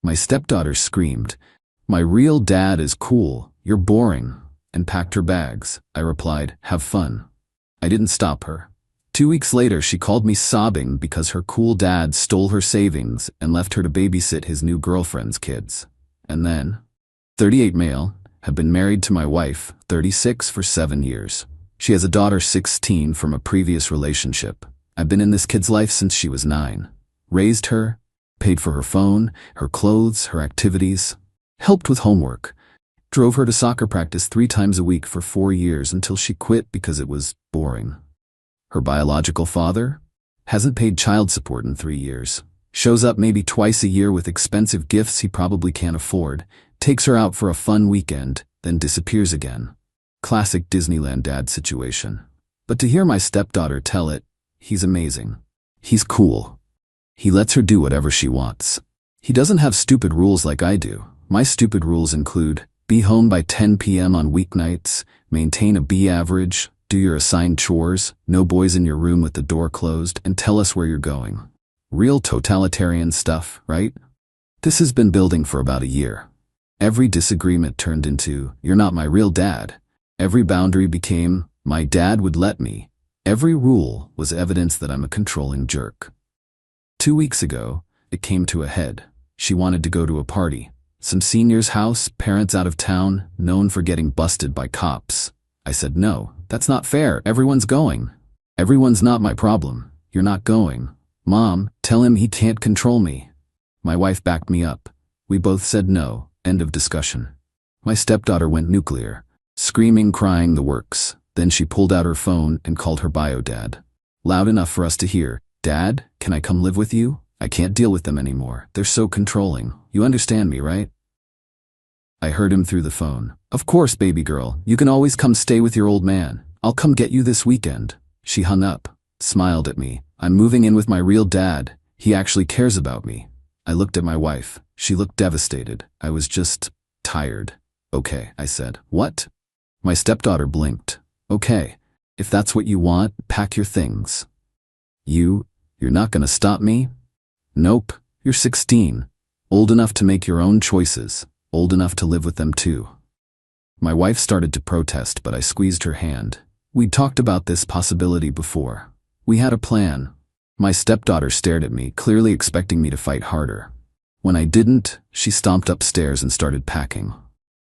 My stepdaughter screamed, "My real dad is cool, you're boring," and packed her bags. I replied, "Have fun." I didn't stop her. 2 weeks later, she called me sobbing because her cool dad stole her savings and left her to babysit his new girlfriend's kids. And then, 38 male, have been married to my wife, 36, for 7 years. She has a daughter, 16, from a previous relationship. I've been in this kid's life since she was 9. Raised her, paid for her phone, her clothes, her activities, helped with homework, drove her to soccer practice 3 times a week for 4 years until she quit because it was boring. Her biological father hasn't paid child support in 3 years. Shows up maybe twice a year with expensive gifts he probably can't afford, takes her out for a fun weekend, then disappears again. Classic Disneyland dad situation. But to hear my stepdaughter tell it, he's amazing. He's cool. He lets her do whatever she wants. He doesn't have stupid rules like I do. My stupid rules include: be home by 10 p.m. on weeknights, maintain a B average, do your assigned chores, no boys in your room with the door closed, and tell us where you're going. Real totalitarian stuff, right? This has been building for about a year. Every disagreement turned into, "You're not my real dad." Every boundary became, "My dad would let me." Every rule was evidence that I'm a controlling jerk. 2 weeks ago, it came to a head. She wanted to go to a party. Some senior's house, parents out of town, known for getting busted by cops. I said, "No, that's not fair. Everyone's going." "Everyone's not my problem. You're not going." "Mom, tell him he can't control me." My wife backed me up. We both said no. End of discussion. My stepdaughter went nuclear. Screaming, crying, the works. Then she pulled out her phone and called her bio dad. Loud enough for us to hear. "Dad, can I come live with you? I can't deal with them anymore. They're so controlling. You understand me, right?" I heard him through the phone. "Of course, baby girl. You can always come stay with your old man. I'll come get you this weekend." She hung up, smiled at me. "I'm moving in with my real dad. He actually cares about me." I looked at my wife. She looked devastated. I was just tired. "Okay," I said. "What?" My stepdaughter blinked. "Okay, if that's what you want, pack your things." You're not gonna stop me?" "Nope, you're 16. Old enough to make your own choices. Old enough to live with them too." My wife started to protest, but I squeezed her hand. We'd talked about this possibility before. We had a plan. My stepdaughter stared at me, clearly expecting me to fight harder. When I didn't, she stomped upstairs and started packing.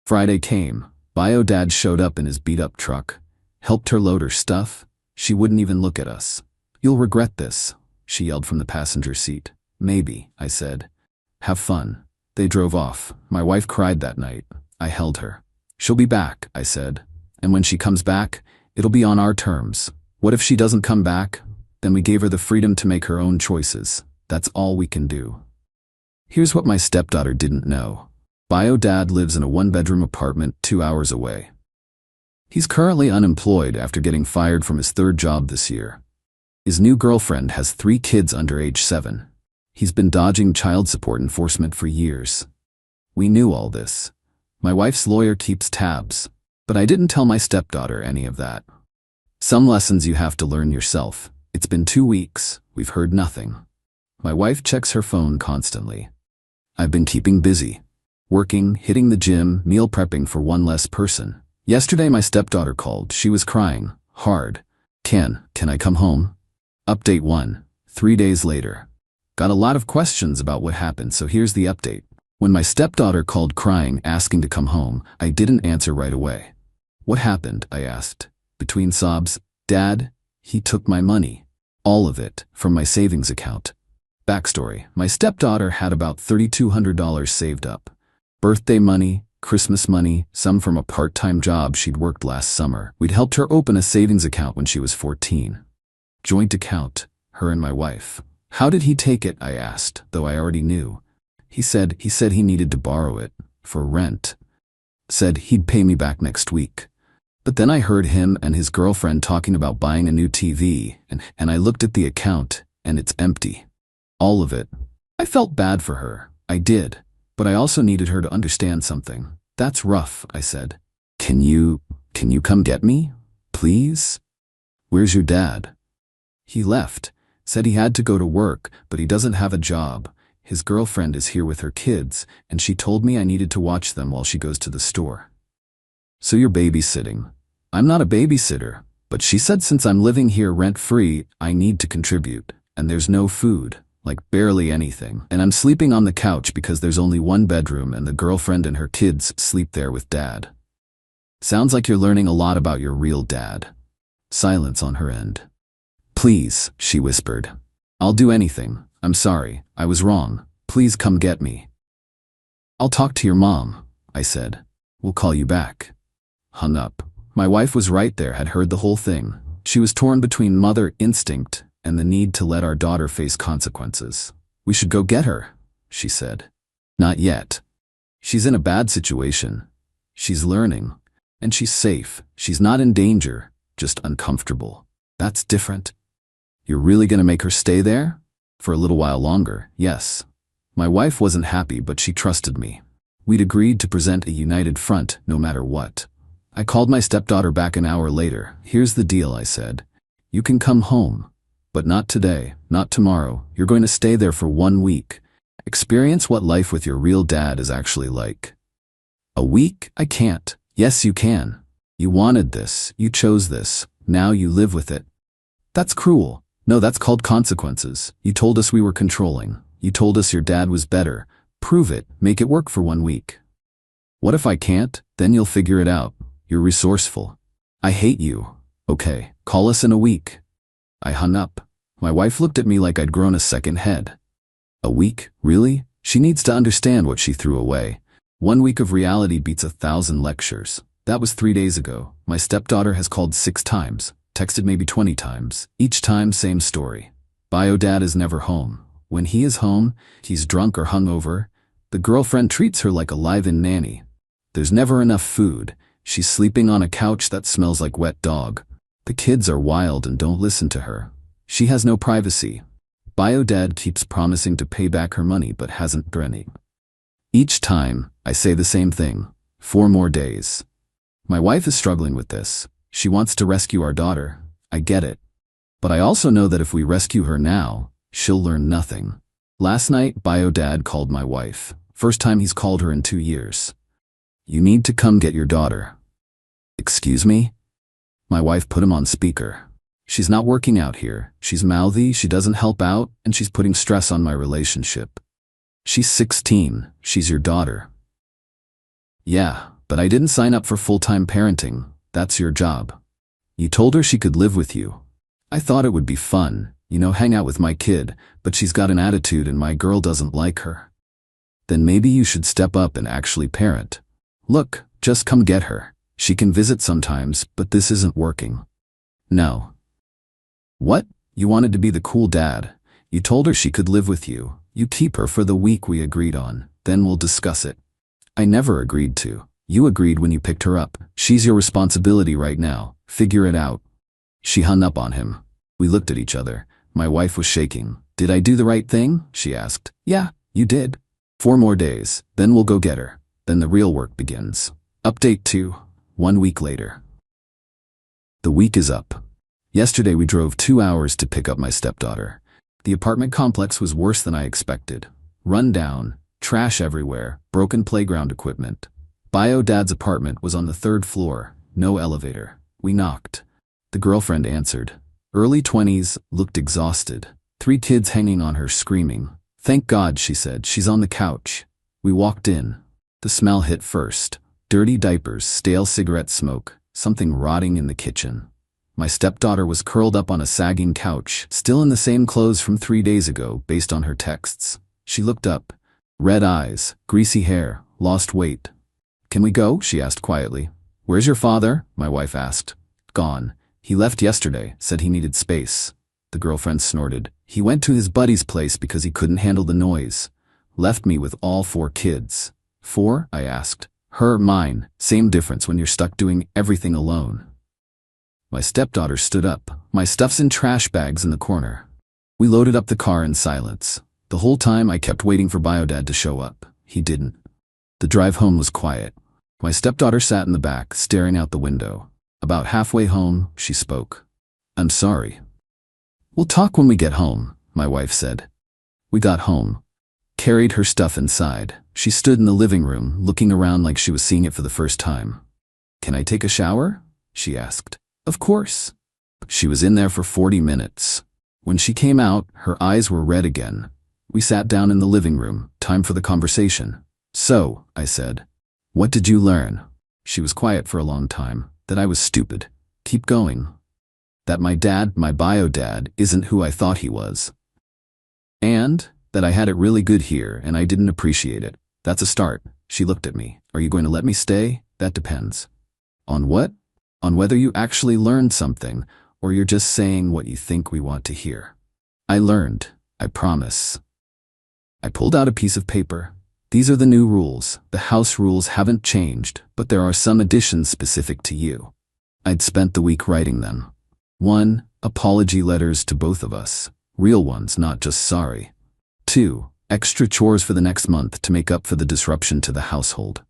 Friday came. Bio dad showed up in his beat-up truck, helped her load her stuff. She wouldn't even look at us. "You'll regret this," she yelled from the passenger seat. "Maybe," I said. "Have fun." They drove off. My wife cried that night. I held her. "She'll be back," I said. "And when she comes back, it'll be on our terms. What if she doesn't come back?" Then we gave her the freedom to make her own choices. That's all we can do. Here's what my stepdaughter didn't know. Bio dad lives in a 1-bedroom apartment 2 hours away. He's currently unemployed after getting fired from his 3rd job this year. His new girlfriend has 3 kids under age 7. He's been dodging child support enforcement for years. We knew all this. My wife's lawyer keeps tabs, but I didn't tell my stepdaughter any of that. Some lessons you have to learn yourself. It's been 2 weeks. We've heard nothing. My wife checks her phone constantly. I've been keeping busy. Working, hitting the gym, meal prepping for one less person. Yesterday my stepdaughter called. She was crying. Hard. Can I come home?" Update 1. 3 days later. Got a lot of questions about what happened, so here's the update. When my stepdaughter called crying, asking to come home, I didn't answer right away. "What happened?" I asked. Between sobs, "Dad, he took my money. All of it, from my savings account." Backstory. My stepdaughter had about $3,200 saved up. Birthday money, Christmas money, some from a part-time job she'd worked last summer. We'd helped her open a savings account when she was 14. Joint account, her and my wife. "How did he take it?" I asked, though I already knew. He said he needed to borrow it, for rent. Said he'd pay me back next week. But then I heard him and his girlfriend talking about buying a new TV, and I looked at the account, and it's empty. All of it. I felt bad for her. I did. But I also needed her to understand something. "That's rough," I said. Can you come get me? Please?" "Where's your dad?" "He left. Said he had to go to work, but he doesn't have a job. His girlfriend is here with her kids, and she told me I needed to watch them while she goes to the store. So you're babysitting. I'm not a babysitter, but she said since I'm living here rent-free, I need to contribute, and there's no food, like barely anything, and I'm sleeping on the couch because there's only one bedroom and the girlfriend and her kids sleep there with dad. Sounds like you're learning a lot about your real dad. Silence on her end. Please, she whispered. I'll do anything. I'm sorry. I was wrong. Please come get me. I'll talk to your mom, I said. We'll call you back. Hung up. My wife was right there, had heard the whole thing. She was torn between mother instinct and the need to let our daughter face consequences. We should go get her, she said. Not yet. She's in a bad situation. She's learning. And she's safe. She's not in danger, just uncomfortable. That's different. You're really gonna make her stay there? For a little while longer, yes. My wife wasn't happy, but she trusted me. We'd agreed to present a united front no matter what. I called my stepdaughter back an hour later. Here's the deal, I said. You can come home, but not today, not tomorrow. You're going to stay there for 1 week. Experience what life with your real dad is actually like. A week? I can't. Yes, you can. You wanted this. You chose this. Now you live with it. That's cruel. No, that's called consequences. You told us we were controlling. You told us your dad was better. Prove it. Make it work for 1 week. What if I can't? Then you'll figure it out. You're resourceful. I hate you. Okay, call us in a week. I hung up. My wife looked at me like I'd grown a second head. A week? Really? She needs to understand what she threw away. 1 week of reality beats 1,000 lectures. That was 3 days ago. My stepdaughter has called 6 times, texted maybe 20 times. Each time, same story. Bio dad is never home. When he is home, he's drunk or hungover. The girlfriend treats her like a live-in nanny. There's never enough food. She's sleeping on a couch that smells like wet dog. The kids are wild and don't listen to her. She has no privacy. Bio dad keeps promising to pay back her money but hasn't done any. Each time, I say the same thing. 4 more days. My wife is struggling with this. She wants to rescue our daughter. I get it. But I also know that if we rescue her now, she'll learn nothing. Last night, Bio dad called my wife. First time he's called her in 2 years. You need to come get your daughter. Excuse me? My wife put him on speaker. She's not working out here. She's mouthy, she doesn't help out, and she's putting stress on my relationship. She's 16. She's your daughter. Yeah, but I didn't sign up for full-time parenting. That's your job. You told her she could live with you. I thought it would be fun, hang out with my kid, but she's got an attitude and my girl doesn't like her. Then maybe you should step up and actually parent. Look, just come get her. She can visit sometimes, but this isn't working. No. What? You wanted to be the cool dad. You told her she could live with you. You keep her for the week we agreed on. Then we'll discuss it. I never agreed to. You agreed when you picked her up. She's your responsibility right now. Figure it out. She hung up on him. We looked at each other. My wife was shaking. Did I do the right thing? She asked. Yeah, you did. 4 more days. Then we'll go get her. Then the real work begins. Update 2. 1 week later. The week is up. Yesterday we drove 2 hours to pick up my stepdaughter. The apartment complex was worse than I expected. Run down, trash everywhere, broken playground equipment. Bio dad's apartment was on the 3rd floor, no elevator. We knocked. The girlfriend answered. Early 20s, looked exhausted. 3 kids hanging on her screaming. Thank God, she said, she's on the couch. We walked in. The smell hit first. Dirty diapers, stale cigarette smoke, something rotting in the kitchen. My stepdaughter was curled up on a sagging couch, still in the same clothes from 3 days ago, based on her texts. She looked up. Red eyes, greasy hair, lost weight. Can we go? She asked quietly. Where's your father? My wife asked. Gone. He left yesterday, said he needed space. The girlfriend snorted. He went to his buddy's place because he couldn't handle the noise. Left me with all 4 kids. 4? I asked. Her, mine. Same difference when you're stuck doing everything alone. My stepdaughter stood up. My stuff's in trash bags in the corner. We loaded up the car in silence. The whole time I kept waiting for Biodad to show up. He didn't. The drive home was quiet. My stepdaughter sat in the back, staring out the window. About halfway home, she spoke. I'm sorry. We'll talk when we get home, my wife said. We got home. carried her stuff inside. She stood in the living room, looking around like she was seeing it for the first time. "Can I take a shower?" she asked. "Of course." She was in there for 40 minutes. When she came out, her eyes were red again. We sat down in the living room, time for the conversation. "So," I said, "what did you learn?" She was quiet for a long time. "That I was stupid. Keep going. That my dad, my bio dad, isn't who I thought he was. And that I had it really good here and I didn't appreciate it. That's a start." She looked at me. "Are you going to let me stay?" "That depends." "On what?" "On whether you actually learned something or you're just saying what you think we want to hear." "I learned. I promise." I pulled out a piece of paper. "These are the new rules. The house rules haven't changed, but there are some additions specific to you." I'd spent the week writing them. 1. Apology letters to both of us. Real ones, not just sorry. 2. Extra chores for the next month to make up for the disruption to the household.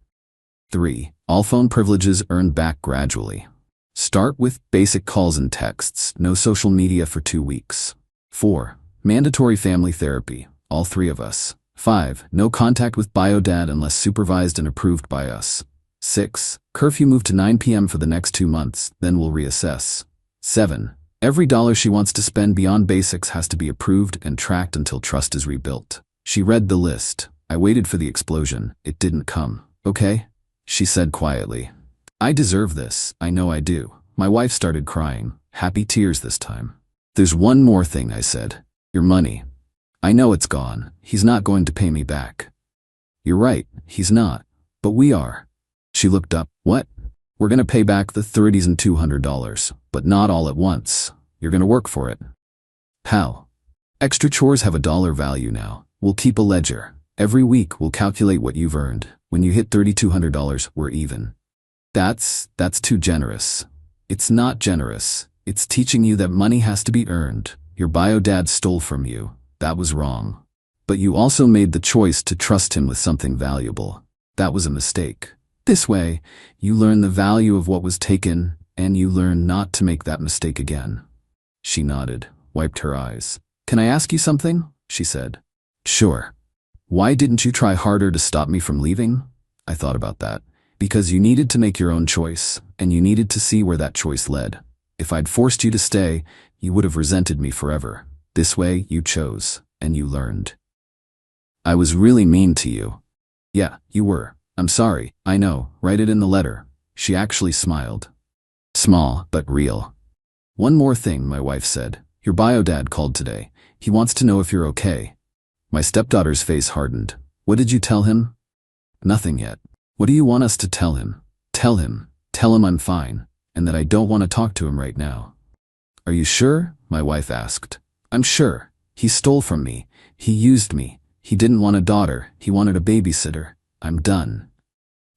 3. All phone privileges earned back gradually. Start with basic calls and texts, no social media for 2 weeks. 4. Mandatory family therapy, all 3 of us. 5. No contact with biodad unless supervised and approved by us. 6. Curfew moved to 9 p.m. for the next 2 months, then we'll reassess. 7. Every dollar she wants to spend beyond basics has to be approved and tracked until trust is rebuilt. She read the list. I waited for the explosion. It didn't come. "Okay," she said quietly. "I deserve this. I know I do." My wife started crying, happy tears this time. "There's one more thing," I said. "Your money. I know it's gone. He's not going to pay me back." "You're right, he's not. But we are." She looked up. "What?" "We're going to pay back the $30s and $200, but not all at once. You're going to work for it." "How?" "Extra chores have a dollar value now. We'll keep a ledger. Every week we'll calculate what you've earned. When you hit $3,200, we're even." That's too generous." "It's not generous. It's teaching you that money has to be earned. Your bio dad stole from you. That was wrong. But you also made the choice to trust him with something valuable. That was a mistake. This way, you learn the value of what was taken, and you learn not to make that mistake again." She nodded, wiped her eyes. "Can I ask you something?" she said. "Sure." "Why didn't you try harder to stop me from leaving?" I thought about that. "Because you needed to make your own choice, and you needed to see where that choice led. If I'd forced you to stay, you would have resented me forever. This way, you chose, and you learned." "I was really mean to you." "Yeah, you were. I'm sorry. I know. Write it in the letter." She actually smiled. Small, but real. "One more thing," my wife said. "Your bio dad called today. He wants to know if you're okay." My stepdaughter's face hardened. "What did you tell him?" "Nothing yet." "What do you want us to tell him?" Tell him I'm fine, and that I don't want to talk to him right now." "Are you sure?" my wife asked. "I'm sure. He stole from me. He used me. He didn't want a daughter. He wanted a babysitter. I'm done."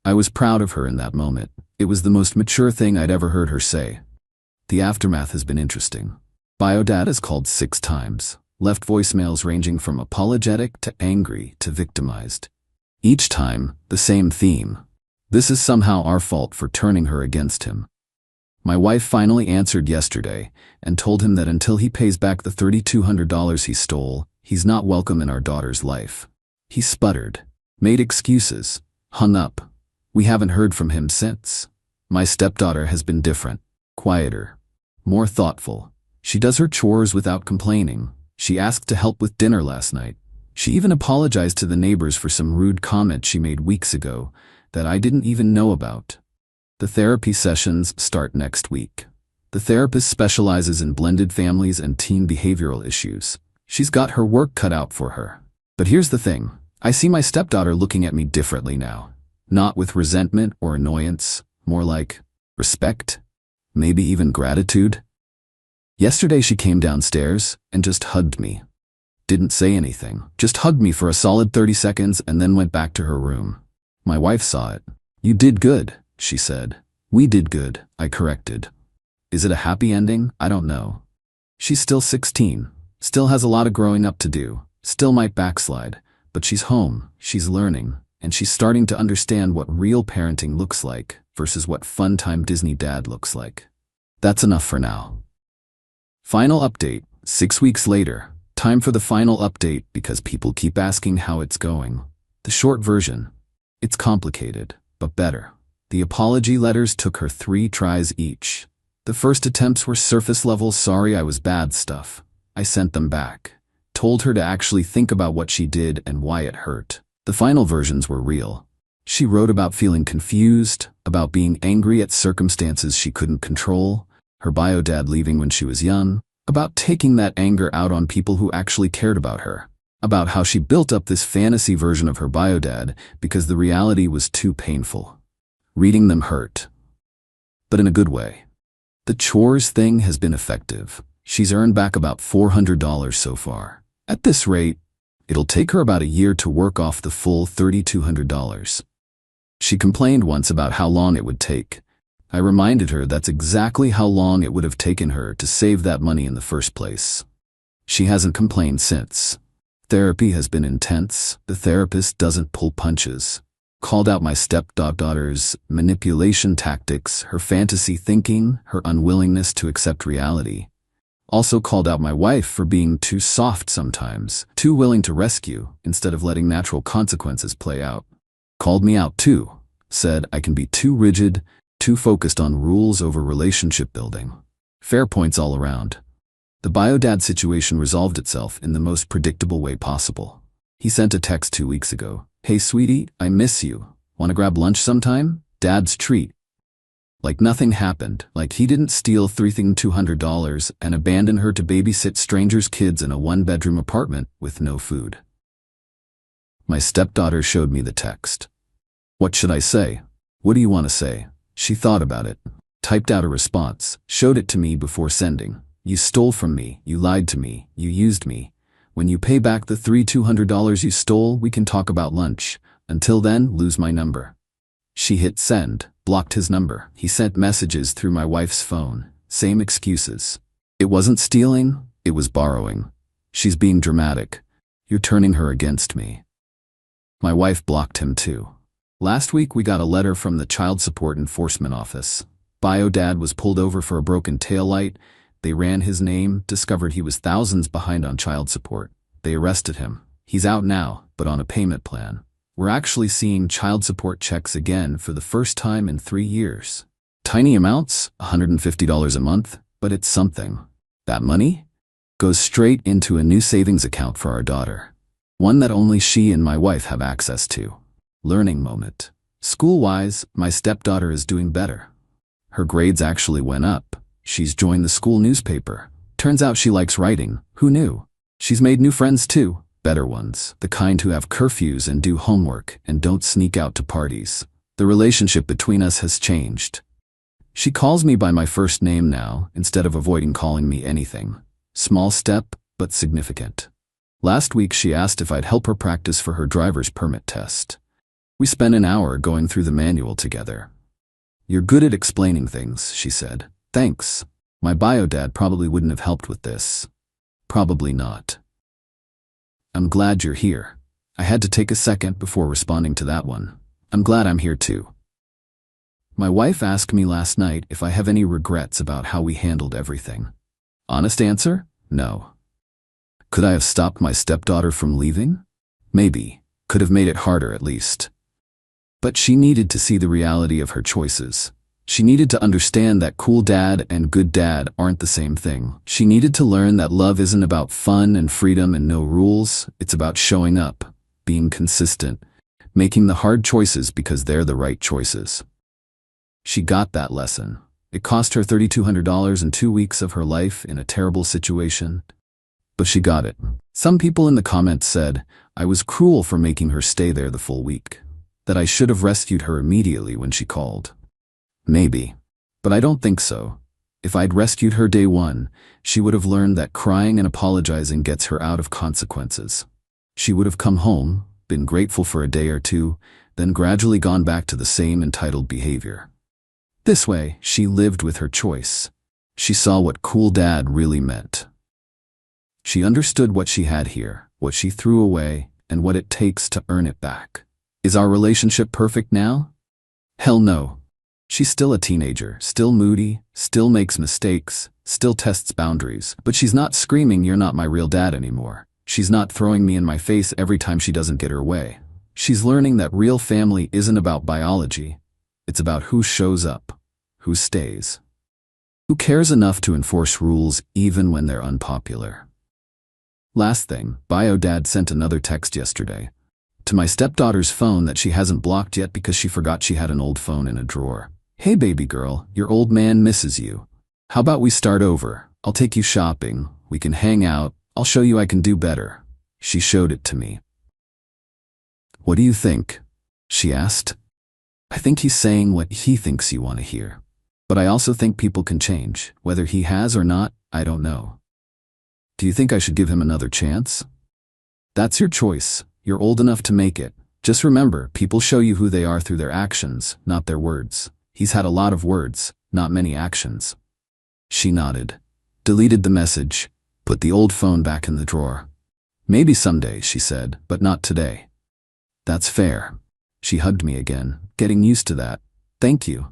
I was proud of her in that moment. It was the most mature thing I'd ever heard her say. The aftermath has been interesting. Biodad has called 6 times, left voicemails ranging from apologetic to angry to victimized. Each time, the same theme. This is somehow our fault for turning her against him. My wife finally answered yesterday and told him that until he pays back the $3,200 he stole, he's not welcome in our daughter's life. He sputtered, made excuses, hung up. We haven't heard from him since. My stepdaughter has been different, quieter, more thoughtful. She does her chores without complaining. She asked to help with dinner last night. She even apologized to the neighbors for some rude comment she made weeks ago that I didn't even know about. The therapy sessions start next week. The therapist specializes in blended families and teen behavioral issues. She's got her work cut out for her. But here's the thing. I see my stepdaughter looking at me differently now. Not with resentment or annoyance, more like respect, maybe even gratitude. Yesterday she came downstairs and just hugged me. Didn't say anything, just hugged me for a solid 30 seconds and then went back to her room. My wife saw it. "You did good," she said. "We did good," I corrected. Is it a happy ending? I don't know. She's still 16, still has a lot of growing up to do, still might backslide, but she's home, she's learning, and she's starting to understand what real parenting looks like versus what fun-time Disney dad looks like. That's enough for now. Final update, 6 weeks later. Time for the final update because people keep asking how it's going. The short version. It's complicated, but better. The apology letters took her 3 tries each. The first attempts were surface-level sorry I was bad stuff. I sent them back. Told her to actually think about what she did and why it hurt. The final versions were real. She wrote about feeling confused, about being angry at circumstances she couldn't control, her bio dad leaving when she was young, about taking that anger out on people who actually cared about her, about how she built up this fantasy version of her bio dad because the reality was too painful. Reading them hurt, but in a good way. The chores thing has been effective. She's earned back about $400 so far. At this rate, it'll take her about a year to work off the full $3,200. She complained once about how long it would take. I reminded her that's exactly how long it would have taken her to save that money in the first place. She hasn't complained since. Therapy has been intense. The therapist doesn't pull punches. Called out my stepdaughter's manipulation tactics, her fantasy thinking, her unwillingness to accept reality. Also called out my wife for being too soft sometimes, too willing to rescue instead of letting natural consequences play out. Called me out too. Said I can be too rigid, too focused on rules over relationship building. Fair points all around. The bio-dad situation resolved itself in the most predictable way possible. He sent a text 2 weeks ago. Hey sweetie, I miss you. Wanna grab lunch sometime? Dad's treat. Like nothing happened, like he didn't steal $3,200 and abandon her to babysit strangers' kids in a 1-bedroom apartment with no food. My stepdaughter showed me the text. What should I say? What do you want to say? She thought about it, typed out a response, showed it to me before sending. You stole from me, you lied to me, you used me. When you pay back the $3,200 you stole, we can talk about lunch. Until then, lose my number. She hit send, blocked his number. He sent messages through my wife's phone. Same excuses. It wasn't stealing, it was borrowing. She's being dramatic. You're turning her against me. My wife blocked him too. Last week we got a letter from the Child Support Enforcement Office. Bio dad was pulled over for a broken taillight. They ran his name, discovered he was thousands behind on child support. They arrested him. He's out now, but on a payment plan. We're actually seeing child support checks again for the first time in 3 years. Tiny amounts, $150 a month, but it's something. That money goes straight into a new savings account for our daughter. One that only she and my wife have access to. Learning moment. School-wise, my stepdaughter is doing better. Her grades actually went up. She's joined the school newspaper. Turns out she likes writing. Who knew? She's made new friends too. Better ones. The kind who have curfews and do homework and don't sneak out to parties. The relationship between us has changed. She calls me by my first name now, instead of avoiding calling me anything. Small step, but significant. Last week she asked if I'd help her practice for her driver's permit test. We spent an hour going through the manual together. You're good at explaining things, she said. Thanks. My bio dad probably wouldn't have helped with this. Probably not. I'm glad you're here. I had to take a second before responding to that one. I'm glad I'm here too. My wife asked me last night if I have any regrets about how we handled everything. Honest answer? No. Could I have stopped my stepdaughter from leaving? Maybe. Could have made it harder at least. But she needed to see the reality of her choices. She needed to understand that cool dad and good dad aren't the same thing. She needed to learn that love isn't about fun and freedom and no rules. It's about showing up, being consistent, making the hard choices because they're the right choices. She got that lesson. It cost her $3,200 and 2 weeks of her life in a terrible situation. But she got it. Some people in the comments said, I was cruel for making her stay there the full week. That I should have rescued her immediately when she called. Maybe. But I don't think so. If I'd rescued her day one, she would have learned that crying and apologizing gets her out of consequences. She would have come home, been grateful for a day or two, then gradually gone back to the same entitled behavior. This way, she lived with her choice. She saw what cool dad really meant. She understood what she had here, what she threw away, and what it takes to earn it back. Is our relationship perfect now? Hell no. She's still a teenager, still moody, still makes mistakes, still tests boundaries, but she's not screaming, "You're not my real dad" anymore. She's not throwing me in my face every time she doesn't get her way. She's learning that real family isn't about biology. It's about who shows up, who stays, who cares enough to enforce rules even when they're unpopular. Last thing, Bio Dad sent another text yesterday to my stepdaughter's phone that she hasn't blocked yet because she forgot she had an old phone in a drawer. "Hey baby girl, your old man misses you. How about we start over? I'll take you shopping, we can hang out, I'll show you I can do better." She showed it to me. "What do you think?" she asked. I think he's saying what he thinks you want to hear. But I also think people can change. Whether he has or not, I don't know. "Do you think I should give him another chance?" "That's your choice. You're old enough to make it. Just remember, people show you who they are through their actions, not their words. He's had a lot of words, not many actions." She nodded, deleted the message, put the old phone back in the drawer. "Maybe someday," she said, "but not today." "That's fair." She hugged me again, getting used to that. "Thank you,"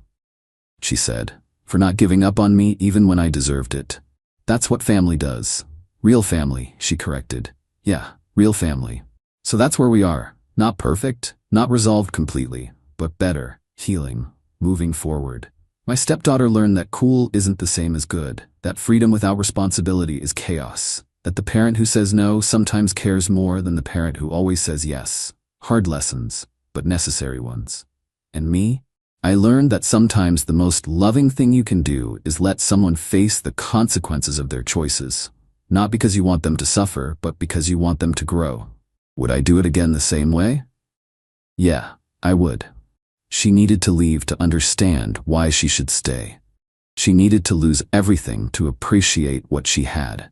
she said, "for not giving up on me even when I deserved it. That's what family does." "Real family," she corrected. "Yeah, real family." So that's where we are. Not perfect, not resolved completely, but better, healing, moving forward. My stepdaughter learned that cool isn't the same as good, that freedom without responsibility is chaos, that the parent who says no sometimes cares more than the parent who always says yes. Hard lessons, but necessary ones. And me? I learned that sometimes the most loving thing you can do is let someone face the consequences of their choices. Not because you want them to suffer, but because you want them to grow. Would I do it again the same way? Yeah, I would. She needed to leave to understand why she should stay. She needed to lose everything to appreciate what she had.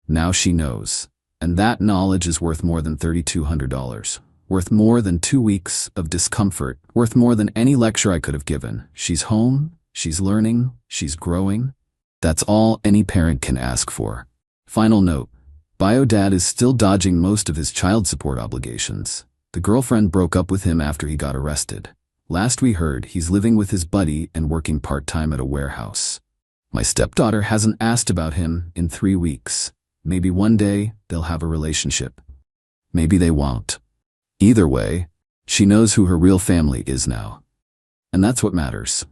Now she knows. And that knowledge is worth more than $3,200. Worth more than 2 weeks of discomfort. Worth more than any lecture I could have given. She's home, she's learning, she's growing. That's all any parent can ask for. Final note. Bio Dad is still dodging most of his child support obligations. The girlfriend broke up with him after he got arrested. Last we heard, he's living with his buddy and working part-time at a warehouse. My stepdaughter hasn't asked about him in 3 weeks. Maybe one day they'll have a relationship. Maybe they won't. Either way, she knows who her real family is now. And that's what matters.